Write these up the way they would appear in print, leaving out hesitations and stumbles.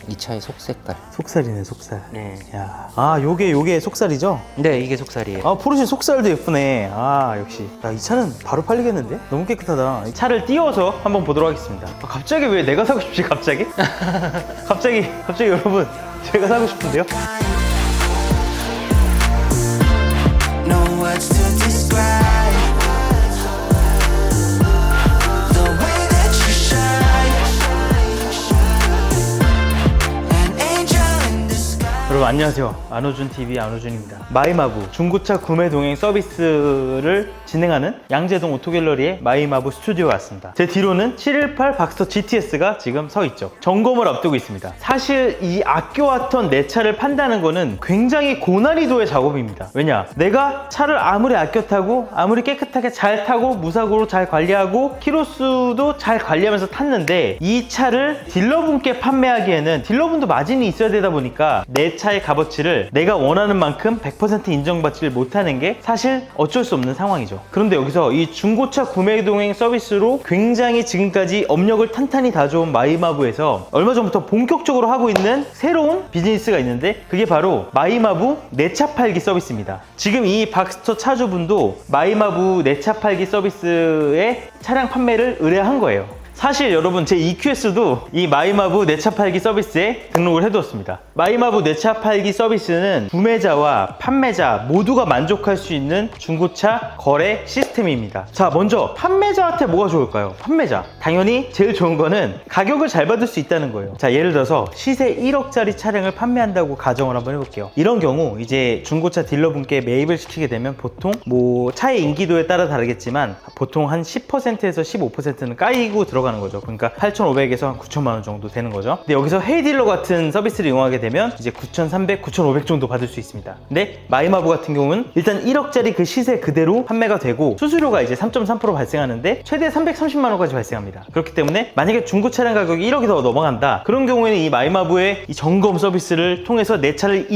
이 차의 속색깔. 속살이네, 속살. 네. 야, 아, 요게 속살이죠? 네, 이게 속살이에요. 아, 포르쉐 속살도 예쁘네. 아, 역시. 야, 이 차는 바로 팔리겠는데? 너무 깨끗하다. 이 차를 띄워서 한번 보도록 하겠습니다. 아, 갑자기 왜 내가 사고 싶지, 갑자기? 갑자기 여러분, 제가 사고 싶은데요? No words to describe the way that you shine. An angel in disguise. 여러분 안녕하세요. 안호준TV 안호준입니다. 마이마부 중고차 구매 동행 서비스를 진행하는 양재동 오토갤러리의 마이마부 스튜디오에 왔습니다. 제 뒤로는 718 박스터 GTS가 지금 서 있죠. 점검을 앞두고 있습니다. 사실 이 아껴왔던 내 차를 판다는 거는 굉장히 고난이도의 작업입니다. 왜냐? 내가 차를 아무리 아껴 타고 아무리 깨끗하게 잘 타고 무사고로 잘 관리하고 키로수도 잘 관리하면서 탔는데 이 차를 딜러분께 판매하기에는 딜러분도 마진이 있어야 되다 보니까 내 차의 값어치를 내가 원하는 만큼 100% 인정받지를 못하는 게 사실 어쩔 수 없는 상황이죠. 그런데 여기서 이 중고차 구매 동행 서비스로 굉장히 지금까지 업력을 탄탄히 다져온 마이마부에서 얼마 전부터 본격적으로 하고 있는 새로운 비즈니스가 있는데 그게 바로 마이마부 내차 팔기 서비스입니다. 지금 이 박스터 차주분도 마이마부 내차 팔기 서비스에 차량 판매를 의뢰한 거예요. 사실 여러분 제 EQS도 이 마이마부 내차 팔기 서비스에 등록을 해두었습니다. 마이마부 내차 팔기 서비스는 구매자와 판매자 모두가 만족할 수 있는 중고차 거래 시스템입니다. 자, 먼저 판매자한테 뭐가 좋을까요? 판매자 당연히 제일 좋은 거는 가격을 잘 받을 수 있다는 거예요. 자, 예를 들어서 시세 1억짜리 차량을 판매한다고 가정을 한번 해볼게요. 이런 경우 이제 중고차 딜러분께 매입을 시키게 되면 보통 뭐 차의 인기도에 따라 다르겠지만 보통 한 10%에서 15%는 까이고 들어가는 거죠. 그러니까 8,500에서 한 9천만 원 정도 되는 거죠. 근데 여기서 헤이딜러 같은 서비스를 이용하게 되면 이제 9,300, 9,500 정도 받을 수 있습니다. 근데 마이마부 같은 경우는 일단 1억짜리 그 시세 그대로 판매가 되고 수수료가 이제 3.3% 발생하는데 최대 330만 원까지 발생합니다. 그렇기 때문에 만약에 중고 차량 가격이 1억이 더 넘어간다. 그런 경우에는 이 마이마부의 이 점검 서비스를 통해서 내 차를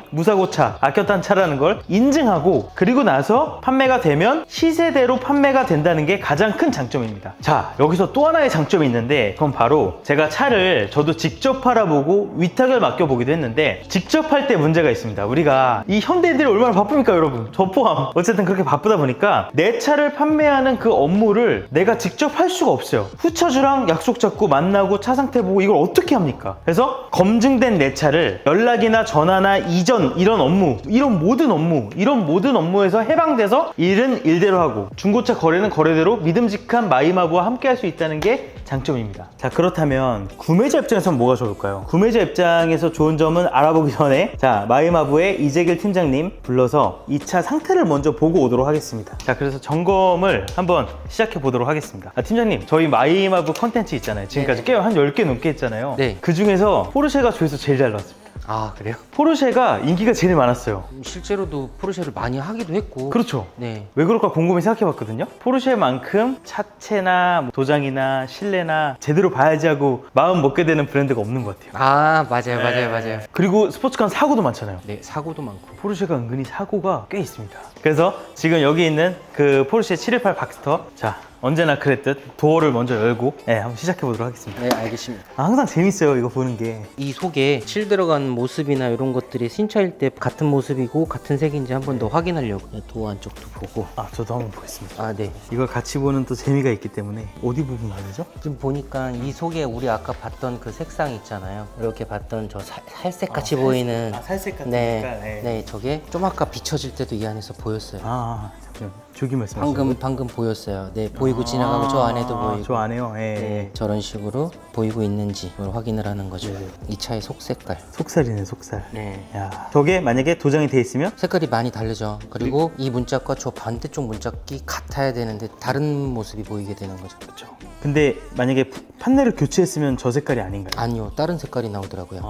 무사고차, 아꼈던 차라는 걸 인증하고 그리고 나서 판매가 되면 시세대로 판매가 된다는 게 가장 큰 장점입니다. 자, 여기서 또 하나의 장점이 있는데 그건 바로 제가 차를 저도 직접 팔아보고 위탁을 맡겨보기도 했는데 직접 할 때 문제가 있습니다. 우리가 이 현대인들이 얼마나 바쁩니까 여러분? 저 포함 어쨌든 그렇게 바쁘다 보니까 내 차를 판매하는 그 업무를 내가 직접 할 수가 없어요. 후차주랑 약속 잡고 만나고 차 상태 보고 이걸 어떻게 합니까? 그래서 검증된 내 차를 연락이나 전화나 이전 이런 모든 업무에서 해방돼서 일은 일대로 하고 중고차 거래는 거래대로 믿음직한 마이마부와 함께 할 수 있다는 게 장점입니다. 자, 그렇다면 구매자 입장에서는 뭐가 좋을까요? 구매자 입장에서 좋은 점은 알아보기 전에 자, 마이마부의 이재길 팀장님 불러서 이 차 상태를 먼저 보고 오도록 하겠습니다. 자, 그래서 점검을 한번 시작해 보도록 하겠습니다. 아, 팀장님, 저희 마이마부 컨텐츠 있잖아요. 지금까지 꽤 한 10개 넘게 했잖아요. 네. 그 중에서 포르쉐가 조회수 제일 잘 나왔습니다. 아, 그래요? 포르쉐가 인기가 제일 많았어요. 실제로도 포르쉐를 많이 하기도 했고. 그렇죠. 네. 왜 그럴까 곰곰이 생각해봤거든요. 포르쉐만큼 차체나 도장이나 실내나 제대로 봐야지 하고 마음 먹게 되는 브랜드가 없는 것 같아요. 아, 맞아요. 그리고 스포츠카는 사고도 많잖아요. 네, 사고도 많고. 포르쉐가 은근히 사고가 꽤 있습니다. 그래서 지금 여기 있는 그 포르쉐 718 박스터, 자, 언제나 그랬듯 도어를 먼저 열고 한번 시작해 보도록 하겠습니다. 네, 알겠습니다. 아, 항상 재밌어요 이거 보는 게. 이 속에 칠 들어간 모습이나 이런 것들이 신차일 때 같은 모습이고 같은 색인지 한 번 더 확인하려고 도어 안쪽도 보고. 아, 저도 한번 보겠습니다. 아, 네. 이걸 같이 보는 또 재미가 있기 때문에 어디 부분 말이죠? 지금 보니까 이 속에 우리 아까 봤던 그 색상 있잖아요. 이렇게 봤던 저 살색 같이 보이는. 살색 같은 네, 저게 좀 아까 비춰질 때도 이 안에서 보였어요. 잠시만요. 저기 말씀하시는 방금 보였어요. 네, 보이고 지나가고 저 안에도 보이고. 저 안에요. 네, 저런 식으로 보이고 있는지 그걸 확인을 하는 거죠. 네. 이 차의 속 색깔. 속살이네, 속살. 네. 야, 저게 만약에 도장이 돼 있으면 색깔이 많이 다르죠. 그리고 이 문짝과 저 반대쪽 문짝이 같아야 되는데 다른 모습이 보이게 되는 거죠. 그렇죠. 근데 만약에 판넬을 교체했으면 저 색깔이 아닌가요? 아니요, 다른 색깔이 나오더라고요.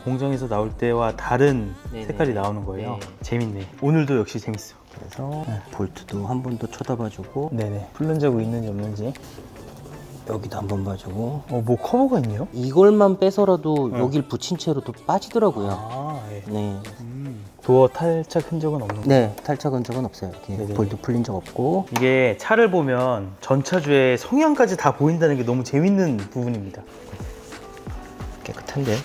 공장에서 나올 때와 다른 네네. 색깔이 나오는 거예요. 네. 재밌네. 오늘도 역시 재밌어. 그래서 볼트도 한 번 더 쳐다봐주고 네네. 풀른 자국 있는지 없는지. 여기도 한 번 봐주고. 뭐 커버가 있네요? 이걸만 빼서라도 여길 붙인 채로도 빠지더라고요. 예. 네. 도어 탈착 흔적은 없는 거예요? 네, 탈착한 적은 없어요. 이렇게 네네. 볼도 풀린 적 없고. 이게 차를 보면 전차주의 성향까지 다 보인다는 게 너무 재밌는 부분입니다. 텐데.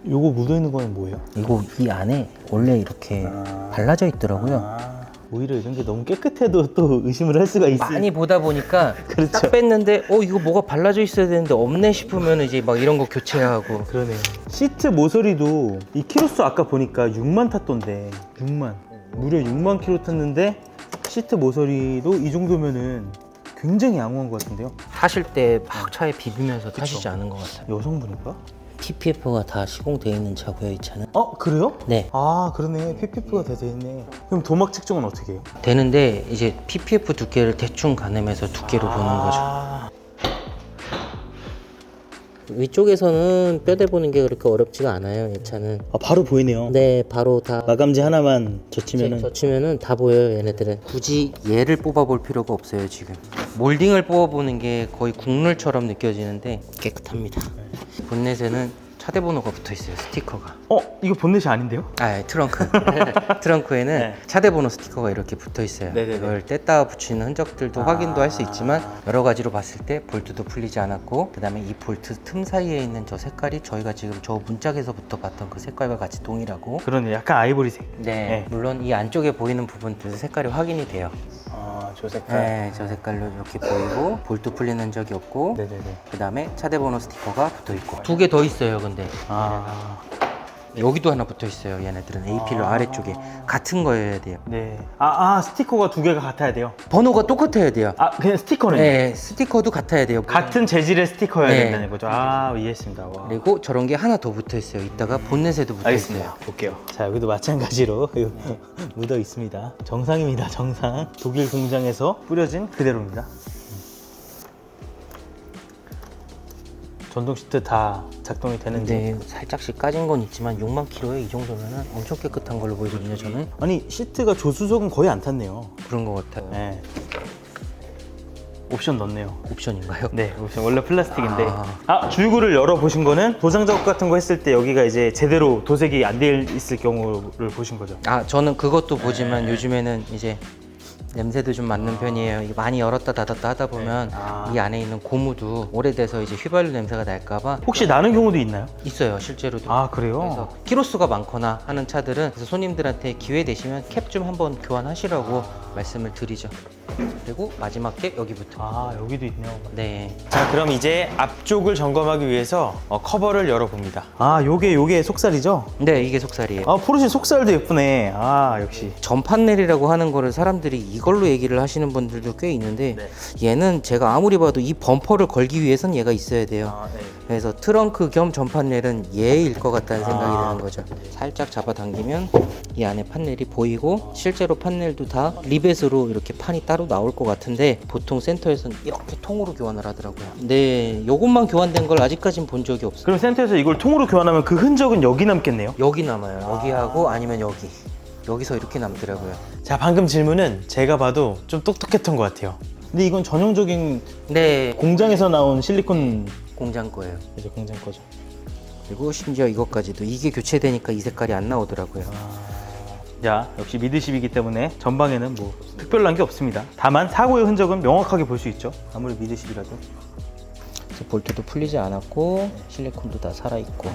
요거 묻어있는 거는 뭐예요? 이거 이 안에 원래 이렇게 발라져 있더라고요. 오히려 이런 게 너무 깨끗해도 또 의심을 할 수가 있어요. 많이 보다 보니까 그렇죠. 딱 뺐는데 이거 뭐가 발라져 있어야 되는데 없네 싶으면 이제 막 이런 거 교체해야 하고. 그러네요. 시트 모서리도 이 키로수 아까 보니까 6만 탔던데 6만 무려 6만 키로 탔는데 시트 모서리도 이 정도면은 굉장히 양호한 것 같은데요. 타실 때 막 차에 비비면서 타시지 않은 것 같아요. 여성분인가? PPF가 다 시공되어 있는 차고요, 이 차는. 그래요? 네. 아 그러네. PPF가 다 돼있네. 그럼 도막 측정은 어떻게 해요? 되는데 이제 PPF 두께를 대충 가늠해서 두께로 보는 거죠. 위쪽에서는 뼈대 보는 게 그렇게 어렵지가 않아요, 이 차는. 바로 보이네요. 네, 바로 다 마감재 하나만 젖히면은 젖히면은 다 보여요, 얘네들은. 굳이 얘를 뽑아볼 필요가 없어요, 지금. 몰딩을 뽑아보는 게 거의 국룰처럼 느껴지는데 깨끗합니다. 본넷에는 차대 번호가 붙어 있어요, 스티커가. 이거 본넷이 아닌데요? 트렁크. 트렁크에는 네. 차대 번호 스티커가 이렇게 붙어 있어요. 네네네. 이걸 뗐다 붙이는 흔적들도 확인도 할 수 있지만 여러 가지로 봤을 때 볼트도 풀리지 않았고, 그다음에 이 볼트 틈 사이에 있는 저 색깔이 저희가 지금 저 문짝에서부터 봤던 그 색깔과 같이 동일하고. 그러네. 약간 아이보리색. 네, 물론 이 안쪽에 보이는 부분들도 색깔이 확인이 돼요. 저 색깔. 네, 저 색깔로 이렇게 보이고 볼트 풀리는 흔적이 없고, 네네네. 그다음에 차대 번호 스티커가 붙어 있고. 두 개 더 있어요, 근데. 여기도 하나 붙어 있어요. 얘네들은 A필러 아래쪽에 같은 거여야 돼요. 네. 스티커가 두 개가 같아야 돼요. 번호가 똑같아야 돼요. 그냥 스티커는 네, 스티커도 같아야 돼요. 같은 재질의 스티커여야 네. 된다는 거죠. 이해했습니다. 와. 그리고 저런 게 하나 더 붙어 있어요. 이따가 본넷에도 붙어 있어요. 볼게요. 자, 여기도 마찬가지로 묻어 있습니다. 정상입니다. 정상. 독일 공장에서 뿌려진 그대로입니다. 전동 시트 다 작동이 되는데. 근데 살짝씩 까진 건 있지만 6만 킬로에 이 정도면 엄청 깨끗한 걸로 보이거든요, 저는. 아니, 시트가 조수석은 거의 안 탔네요. 그런 것 같아요. 네. 옵션 넣었네요. 옵션인가요? 네, 옵션 원래 플라스틱인데. 아. 줄구를 열어 보신 거는 도장 작업 같은 거 했을 때 여기가 이제 제대로 도색이 안 돼 있을 경우를 보신 거죠. 저는 그것도 보지만 요즘에는 이제 냄새도 좀 맡는 편이에요. 이게 많이 열었다 닫았다 하다 보면 이 안에 있는 고무도 오래돼서 이제 휘발유 냄새가 날까봐. 혹시 나는 경우도 있나요? 있어요, 실제로도. 그래요? 그래서 키로수가 많거나 하는 차들은 그래서 손님들한테 기회 되시면 캡 좀 한번 교환하시라고 말씀을 드리죠. 그리고 마지막 캡 여기부터. 여기도 있네요. 네. 자, 그럼 이제 앞쪽을 점검하기 위해서 커버를 열어봅니다. 요게 속살이죠? 네, 이게 속살이에요. 포르쉐 속살도 예쁘네. 역시. 전판넬이라고 하는 거를 사람들이 이걸로 얘기를 하시는 분들도 꽤 있는데, 얘는 제가 아무리 봐도 이 범퍼를 걸기 위해선 얘가 있어야 돼요. 그래서 트렁크 겸 전판넬은 얘일 것 같다는 생각이 드는 거죠. 살짝 잡아당기면 이 안에 판넬이 보이고, 실제로 판넬도 다 리벳으로 이렇게 판이 따로 나올 것 같은데 보통 센터에서는 이렇게 통으로 교환을 하더라고요. 네, 요것만 교환된 걸 아직까진 본 적이 없어요. 그럼 센터에서 이걸 통으로 교환하면 그 흔적은 여기 남겠네요? 여기 남아요. 여기하고 아니면 여기서 이렇게 남더라고요. 자, 방금 질문은 제가 봐도 좀 똑똑했던 것 같아요. 근데 이건 전형적인 네, 공장에서 나온 실리콘. 공장 거예요. 이제 공장 거죠. 그리고 심지어 이것까지도 이게 교체되니까 이 색깔이 안 나오더라고요. 자, 역시 미드십이기 때문에 전방에는 뭐 특별한 게 없습니다. 다만 사고의 흔적은 명확하게 볼 수 있죠. 아무리 미드십이라도. 그래서 볼트도 풀리지 않았고 실리콘도 다 살아있고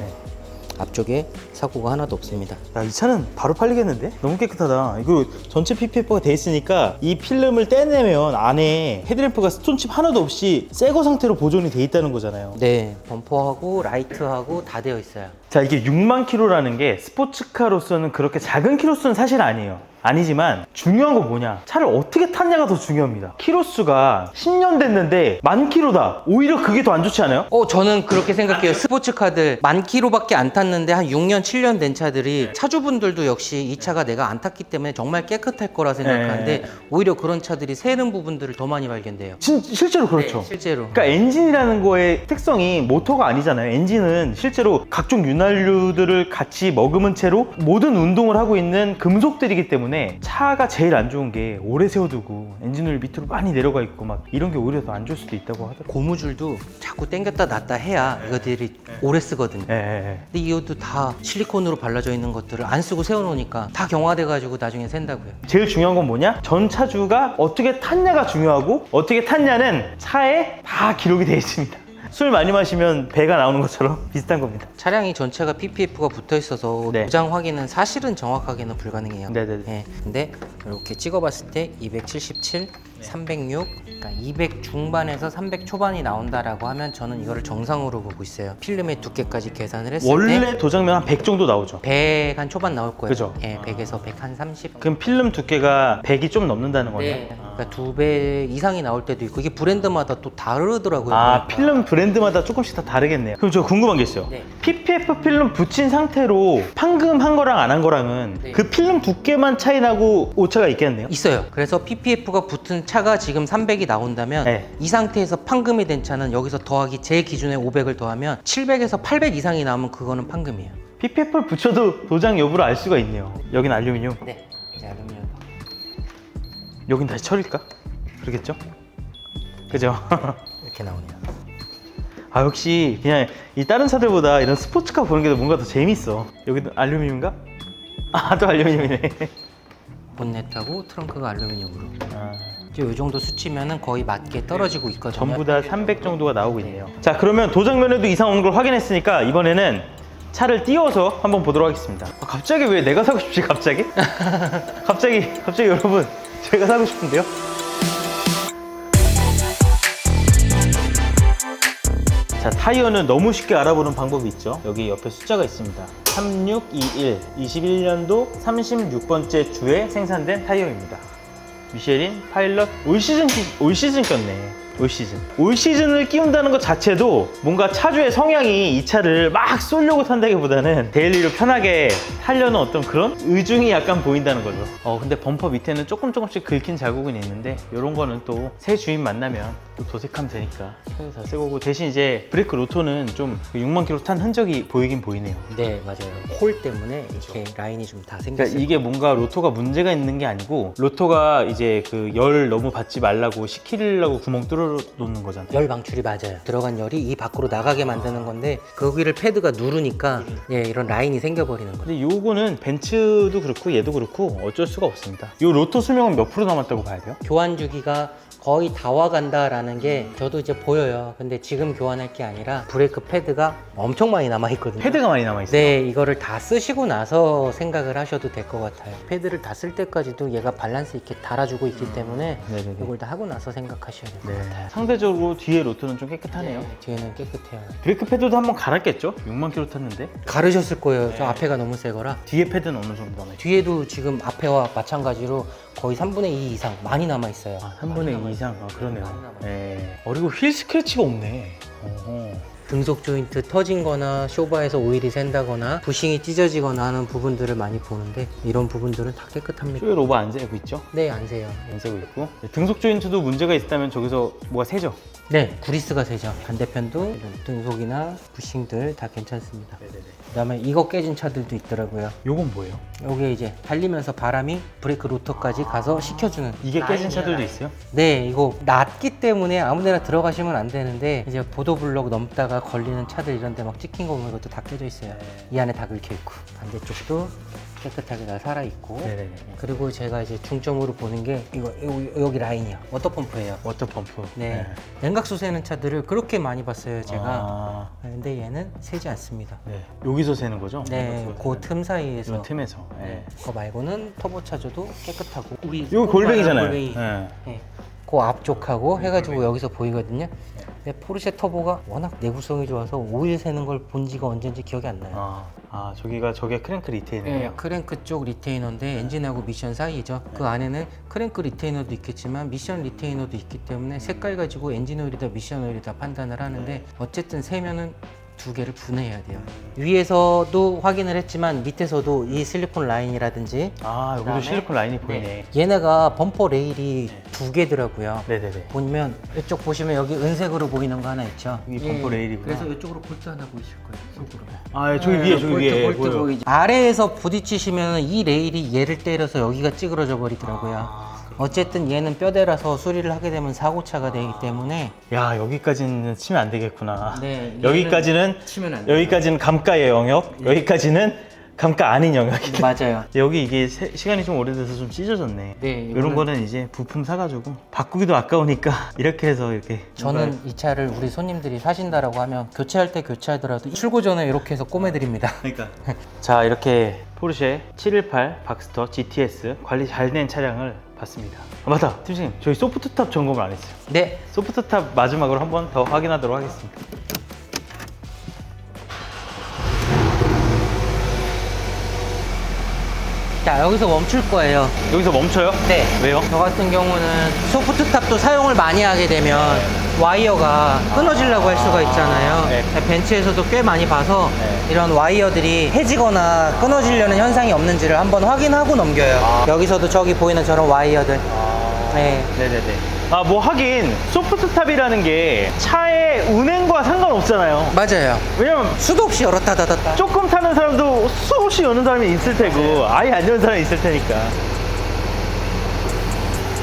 앞쪽에 사고가 하나도 없습니다. 이 차는 바로 팔리겠는데? 너무 깨끗하다. 이거 전체 PPF가 돼 있으니까 이 필름을 떼내면 안에 헤드램프가 스톤칩 하나도 없이 새거 상태로 보존이 돼 있다는 거잖아요. 네, 범퍼하고 라이트하고 다 되어 있어요. 자, 이게 6만 킬로라는 게 스포츠카로서는 그렇게 작은 킬로수는 사실 아니에요. 아니지만 중요한 거 뭐냐, 차를 어떻게 탔냐가 더 중요합니다. 키로수가 10년 됐는데 10,000km다. 오히려 그게 더 안 좋지 않아요? 저는 그렇게 생각해요. 스포츠카들 10,000km밖에 안 탔는데 한 6년, 7년 된 차들이 차주분들도 역시 이 차가 내가 안 탔기 때문에 정말 깨끗할 거라 생각하는데 오히려 그런 차들이 새는 부분들을 더 많이 발견돼요. 실제로 그렇죠. 네, 실제로. 그러니까 엔진이라는 거의 특성이 모터가 아니잖아요. 엔진은 실제로 각종 윤활유들을 같이 머금은 채로 모든 운동을 하고 있는 금속들이기 때문에 차가 제일 안 좋은 게 오래 세워두고 엔진오일 밑으로 많이 내려가 있고 막 이런 게 오히려 더 안 좋을 수도 있다고 하더라고요. 고무줄도 자꾸 당겼다 놨다 해야 이것들이 오래 쓰거든요. 근데 이것도 다 실리콘으로 발라져 있는 것들을 안 쓰고 세워놓으니까 다 경화돼가지고 나중에 샌다고요. 제일 중요한 건 뭐냐? 전 차주가 어떻게 탔냐가 중요하고 어떻게 탔냐는 차에 다 기록이 되어 있습니다. 술 많이 마시면 배가 나오는 것처럼 비슷한 겁니다. 차량이 전체가 PPF가 붙어 있어서 네. 도장 확인은 사실은 정확하게는 불가능해요. 네네네. 예, 근데 이렇게 찍어봤을 때 277, 306, 그러니까 200 중반에서 300 초반이 나온다라고 하면 저는 이거를 정상으로 보고 있어요. 필름의 두께까지 계산을 했을 때 원래 도장면 한 100 정도 나오죠. 100 한 초반 나올 거예요. 그죠? 예, 100에서 100 한 30. 그럼 필름 두께가 100이 좀 넘는다는 거네요. 네, 그러니까 2배 이상이 나올 때도 있고 이게 브랜드마다 또 다르더라고요. 아, 보니까. 필름 브랜드마다 조금씩 다 다르겠네요. 그럼 저 궁금한 게 있어요. 네. PPF 필름 붙인 상태로 판금한 거랑 안 한 거랑은 네. 그 필름 두께만 차이 나고 오차가 있겠네요. 있어요. 그래서 PPF가 붙은 차가 지금 300이 나온다면 네. 이 상태에서 판금이 된 차는 여기서 더하기 제 기준에 500을 더하면 700에서 800 이상이 나오면 그거는 판금이에요. PPF를 붙여도 도장 여부를 알 수가 있네요. 여긴 알루미늄, 네. 이제 알루미늄. 여긴 다시 철일까? 그러겠죠? 그죠? 이렇게 나오네요. 아, 역시 그냥 이 다른 차들보다 이런 스포츠카 보는 게 뭔가 더 재밌어. 여기도 알루미늄인가? 아, 또 알루미늄이네. 본넷하고 트렁크가 알루미늄으로. 아, 이제 이 정도 수치면은 거의 맞게 떨어지고 있거든요. 전부 다 300 정도가 나오고 있네요. 자, 그러면 도장면에도 이상 오는 걸 확인했으니까 이번에는 차를 띄워서 한번 보도록 하겠습니다. 아, 갑자기 왜 내가 사고 싶지? 갑자기? 갑자기 여러분, 제가 사고 싶은데요? 자, 타이어는 너무 쉽게 알아보는 방법이 있죠. 여기 옆에 숫자가 있습니다. 3621, 21년도 36번째 주에 생산된 타이어입니다. 미쉐린 파일럿 올 시즌 꼈네. 올 시즌을 끼운다는 것 자체도 뭔가 차주의 성향이 이 차를 막 쏠려고 탄다기보다는 데일리로 편하게 타려는 어떤 그런 의중이 약간 보인다는 거죠. 근데 범퍼 밑에는 조금씩 긁힌 자국은 있는데 이런 거는 또 새 주인 만나면 또 도색하면 되니까 다 새 거고, 대신 이제 브레이크 로터는 좀 6만 킬로 탄 흔적이 보이긴 보이네요. 네, 맞아요. 홀 때문에 이렇게 라인이 좀 다 생겼어요. 그러니까 이게 뭔가 로터가 문제가 있는 게 아니고 로터가 이제 그 열 너무 받지 말라고 식히려고 구멍 뚫어 놓는 거잖아요. 열 방출이 맞아요. 들어간 열이 이 밖으로 나가게 만드는 건데 거기를 패드가 누르니까 예, 이런 라인이 생겨버리는 거예요. 근데 요거는 벤츠도 그렇고 얘도 그렇고 어쩔 수가 없습니다. 요 로터 수명은 몇 프로 남았다고 봐야 돼요? 교환 주기가 거의 다 와간다라는 게 저도 이제 보여요. 근데 지금 교환할 게 아니라 브레이크 패드가 엄청 많이 남아있거든요. 패드가 많이 남아있어요. 네, 이거를 다 쓰시고 나서 생각을 하셔도 될 것 같아요. 패드를 다 쓸 때까지도 얘가 밸런스 있게 달아주고 있기 때문에 네네네. 이걸 다 하고 나서 생각하셔야 될 것 네. 같아요. 상대적으로 뒤에 로터는 좀 깨끗하네요. 네, 뒤에는 깨끗해요. 브레이크 패드도 한번 갈았겠죠? 6만 킬로 탔는데 가르셨을 거예요. 저 앞에가 너무 새 거라. 뒤에 패드는 어느 정도 남아있어요? 뒤에도 지금 앞에와 마찬가지로 거의 3분의 2 이상 많이 남아있어요. 아, 3분의 2 이상? 아, 그러네요. 많이 남아있어요. 네. 그리고 휠 스크래치가 없네. 어허. 등속 조인트 터진 거나 쇼바에서 오일이 샌다거나 부싱이 찢어지거나 하는 부분들을 많이 보는데 이런 부분들은 다 깨끗합니다. 쇼에 로버 안 재고 있죠? 네, 안 세요. 안 재고 있고, 등속 조인트도 문제가 있다면 저기서 뭐가 새죠? 네, 구리스가 세죠. 반대편도 이런 등속이나 부싱들 다 괜찮습니다. 그다음에 이거 깨진 차들도 있더라고요. 요건 뭐예요? 요게 이제 달리면서 바람이 브레이크 로터까지 가서 식혀주는. 이게 깨진 차들도 있어요? 네, 이거 낮기 때문에 아무데나 들어가시면 안 되는데 이제 보도블록 넘다가 걸리는 차들 이런 데 막 찍힌 거 보면 이것도 다 깨져 있어요. 이 안에 다 긁혀 있고 반대쪽도 깨끗하게 다 살아 있고. 네네네. 그리고 제가 이제 중점으로 보는 게 이거 여기 라인이요. 워터펌프예요. 워터펌프. 네. 냉각수 새는 차들을 그렇게 많이 봤어요, 제가. 아, 근데 얘는 새지 않습니다. 네. 여기서 새는 거죠? 네, 그 틈 사이에서. 이 틈에서. 네. 그거 말고는 터보차저도 깨끗하고. 우리 여기 골뱅이잖아요. 골뱅이. 네. 네. 그 앞쪽하고 해가지고 여기서 보이거든요. 근데 포르쉐 터보가 워낙 내구성이 좋아서 오일 새는 걸 본 지가 언젠지 기억이 안 나요. 저게 크랭크 리테이너예요. 네, 크랭크 쪽 리테이너인데 엔진하고 미션 사이죠. 그 안에는 크랭크 리테이너도 있겠지만 미션 리테이너도 있기 때문에 색깔 가지고 엔진 오일이다 미션 오일이다 판단을 하는데 어쨌든 세면은 두 개를 분해해야 돼요. 위에서도 확인을 했지만 밑에서도 이 실리콘 라인이라든지 여기도 그다음에 실리콘 라인이 보이네. 얘네가 범퍼 레일이 두 개더라고요. 네네네. 보면 이쪽 보시면 여기 은색으로 보이는 거 하나 있죠. 이 범퍼 레일이구나. 그래서 이쪽으로 볼트 하나 보이실 거예요. 속으로. 저기 위에, 저기 위에 볼트 보여. 보이죠. 아래에서 부딪히시면 이 레일이 얘를 때려서 여기가 찌그러져 버리더라고요. 어쨌든 얘는 뼈대라서 수리를 하게 되면 사고차가 되기 때문에 야, 여기까지는 치면 안 되겠구나. 네, 여기까지는 치면 안 돼요. 여기까지는 감가의 영역, 여기까지는 감가 아닌 영역이다. 맞아요. 여기 이게 시간이 좀 오래돼서 좀 찢어졌네. 네, 이런 거는 이제 부품 사가지고 바꾸기도 아까우니까 이렇게 해서 이렇게. 저는 이 차를 우리 손님들이 사신다라고 하면 교체할 때 교체하더라도 출고 전에 이렇게 해서 꼬매드립니다. 그러니까. 자, 이렇게 포르쉐 718 박스터 GTS 관리 잘 된 차량을 봤습니다. 아, 맞다, 팀장님, 저희 소프트탑 점검을 안 했어요. 네, 소프트탑 마지막으로 한 번 더 확인하도록 하겠습니다. 자 여기서 멈출 거예요. 여기서 멈춰요? 네. 왜요? 저 같은 경우는 소프트탑도 사용을 많이 하게 되면 와이어가 끊어지려고 할 수가 있잖아요. 네. 벤츠에서도 꽤 많이 봐서 네. 이런 와이어들이 해지거나 끊어지려는 현상이 없는지를 한번 확인하고 넘겨요. 여기서도 저기 보이는 저런 와이어들. 네. 네네네. 아, 뭐 하긴 소프트탑이라는 게 차의 운행과 상관없잖아요. 맞아요. 왜냐면 수도 없이 열었다 닫았다. 조금 타는 사람도 수없이 여는 사람이 있을 테고 아예 안 여는 사람이 있을 테니까.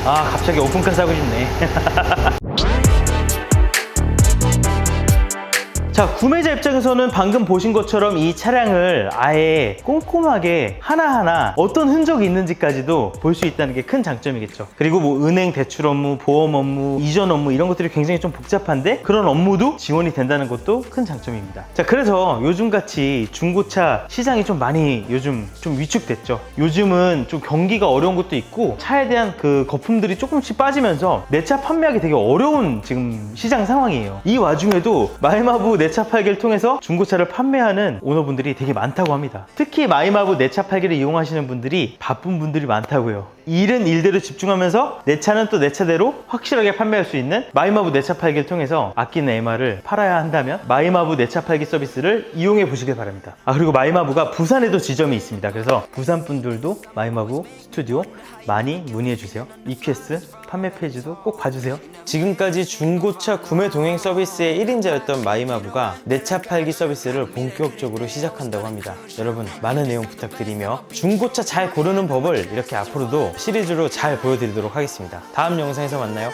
아, 갑자기 오픈카 사고 싶네. 자, 구매자 입장에서는 방금 보신 것처럼 이 차량을 아예 꼼꼼하게 하나하나 어떤 흔적이 있는지까지도 볼 수 있다는 게 큰 장점이겠죠. 그리고 뭐 은행 대출 업무, 보험 업무, 이전 업무 이런 것들이 굉장히 좀 복잡한데 그런 업무도 지원이 된다는 것도 큰 장점입니다. 자, 그래서 요즘같이 중고차 시장이 좀 많이 요즘 좀 위축됐죠. 요즘은 좀 경기가 어려운 것도 있고 차에 대한 그 거품들이 조금씩 빠지면서 내 차 판매하기 되게 어려운 지금 시장 상황이에요. 이 와중에도 마이마부 내 차 팔기를 통해서 중고차를 판매하는 오너분들이 되게 많다고 합니다. 특히 마이마부 내 차 팔기를 이용하시는 분들이 바쁜 분들이 많다고요. 일은 일대로 집중하면서 내 차는 또 내 차대로 확실하게 판매할 수 있는 마이마부 내 차 팔기를 통해서 아끼는 MR을 팔아야 한다면 마이마부 내 차 팔기 서비스를 이용해 보시길 바랍니다. 아, 그리고 마이마부가 부산에도 지점이 있습니다. 그래서 부산 분들도 마이마부 스튜디오 많이 문의해 주세요. EQS 판매 페이지도 꼭 봐주세요. 지금까지 중고차 구매 동행 서비스의 1인자였던 마이마부가 내 차 팔기 서비스를 본격적으로 시작한다고 합니다. 여러분 많은 내용 부탁드리며 중고차 잘 고르는 법을 이렇게 앞으로도 시리즈로 잘 보여드리도록 하겠습니다. 다음 영상에서 만나요.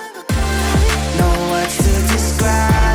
Know what to describe.